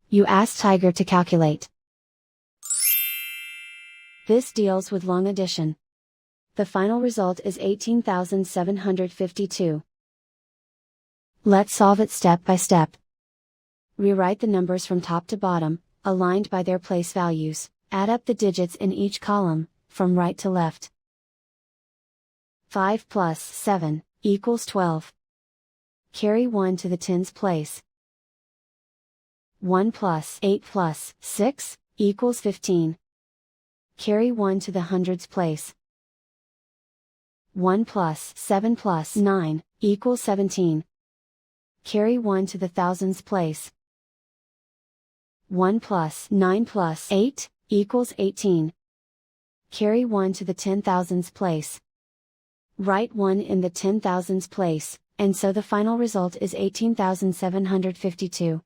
You ask Tiger to calculate. This deals with long addition. The final result is 18,752. Let's solve it step by step. Rewrite the numbers from top to bottom, aligned by their place values. Add up the digits in each column, from right to left. 5 plus 7 equals 12. Carry 1 to the tens place. 1 plus 8 plus 6 equals 15. Carry 1 to the hundreds place. 1 plus 7 plus 9 equals 17. Carry 1 to the thousands place. 1 plus 9 plus 8 equals 18. Carry 1 to the 10,000s place. Write 1 in the 10,000s place, and so the final result is 18,752.